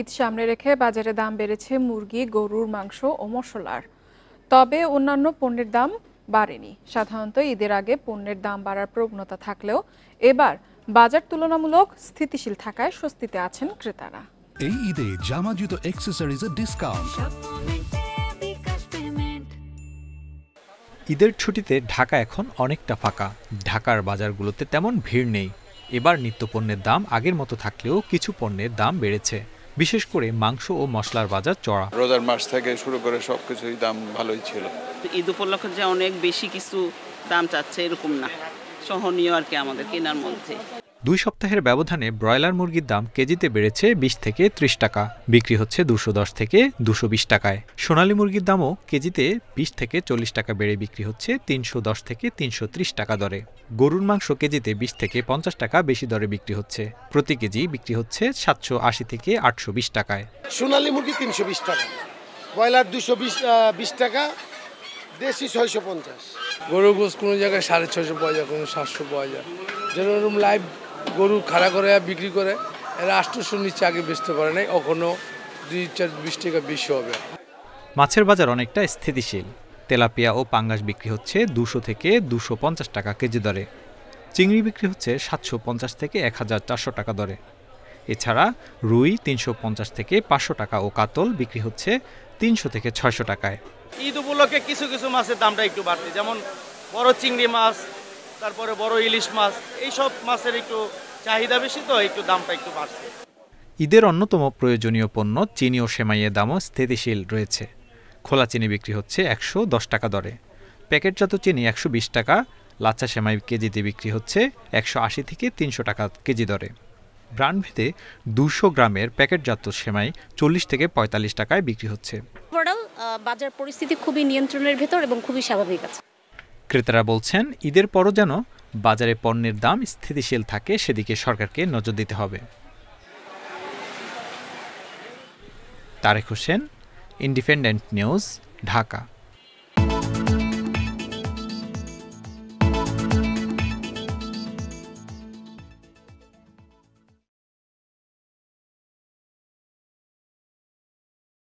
ঈদ সামনে রেখে বাজারে দাম বেড়েছে মুরগি, গরুর মাংস ও মশলার। তবে অন্যান্য পণ্যের দাম বাড়েনি। সাধারণত ঈদের আগে পণ্যের দাম বাড়ার প্রবণতা থাকলেও এবার বাজার তুলনামূলক স্থিতিশীল থাকায় স্বস্তিতে আছেন ক্রেতারা। এই ঈদে জামা জুতো অ্যাক্সেসরিজের ডিসকাউন্ট। ঈদের ছুটিতে ঢাকা এখন অনেকটা ফাঁকা। ঢাকার বাজারগুলোতে তেমন ভিড় নেই। এবার নিত্যপণ্যের দাম আগের মতো থাকলেও কিছু পণ্যের দাম বেড়েছে, বিশেষ করে মাংস ও মশলার বাজার চড়া। রোজার মাস থেকে শুরু করে সবকিছুই দাম ভালোই ছিল। ঈদ উপলক্ষে যে অনেক বেশি কিছু দাম চাচ্ছে এরকম না, সহনীয় আর কি আমাদের কেনার মধ্যে। 2 সপ্তাহের ব্যবধানে ব্রয়লার মুরগির দাম কেজিতে বেড়েছে 20 থেকে 30 টাকা, বিক্রি হচ্ছে 210 থেকে 220 টাকায়। সোনালী মুরগির দামও কেজিতে 20 থেকে 40 টাকা বেড়ে বিক্রি হচ্ছে 310 থেকে 330 টাকা দরে। গরুর মাংস কেজিতে 20 থেকে 50 টাকা বেশি দরে বিক্রি হচ্ছে, প্রতি কেজি বিক্রি হচ্ছে 780 থেকে 820 টাকায়। সোনালী মুরগি 320 টাকা, ব্রয়লার 220 টাকা, দেশি 650। গরুর গোস কোনো জায়গায় 650 পাওয়া যায়, কোনো 700 পাওয়া যায়। যেরকম লাইভ গরু খাড়া করে বিক্রি করে এরা 800 নিচে আগে বেচতে পারে নাই, এখনো 2-4-20 টাকা বেশি হবে। মাছের বাজার অনেকটা স্থিতিশীল। তেলাপিয়া ও পাঙ্গাস বিক্রি হচ্ছে 200 থেকে 250 টাকা কেজি দরে। চিংড়ি বিক্রি হচ্ছে 750 থেকে 1400 টাকা দরে। এছাড়া রুই 350 থেকে 500 টাকা ও কাতল বিক্রি হচ্ছে 300 থেকে 600 টাকায়। ঈদ উপলক্ষে কিছু কিছু মাছের দামটা একটু বাড়ছে, যেমন বড় চিংড়ি মাছ, তারপরে বড় ইলিশ মাছ, এইসব মাছের একটু চাহিদা বেশি, তো একটু দামটা একটু বাড়ছে। ঈদের অন্যতম প্রয়োজনীয় পণ্য চিনি ও সেমাইয়ের দামও স্থিতিশীল রয়েছে। খোলা চিনি বিক্রি হচ্ছে 110 টাকা দরে, প্যাকেটজাত চিনি 120 টাকা, লাচ্চা সেমাই কেজিতে বিক্রি হচ্ছে 180 থেকে 300 টাকা কেজি দরে। ব্র্যান্ডভেদে 200 গ্রামের প্যাকেটজাত সেমাই 40 থেকে 45 টাকায় বিক্রি হচ্ছে। ওভারঅল বাজার পরিস্থিতি খুবই নিয়ন্ত্রণের ভেতর এবং খুবই স্বাভাবিক আছে। ক্রেতারা বলছেন ঈদের পরও যেন বাজারে পণ্যের দাম স্থিতিশীল থাকে, সেদিকে সরকারকে নজর দিতে হবে। Tareq Hossain, Independent News, Dhaka.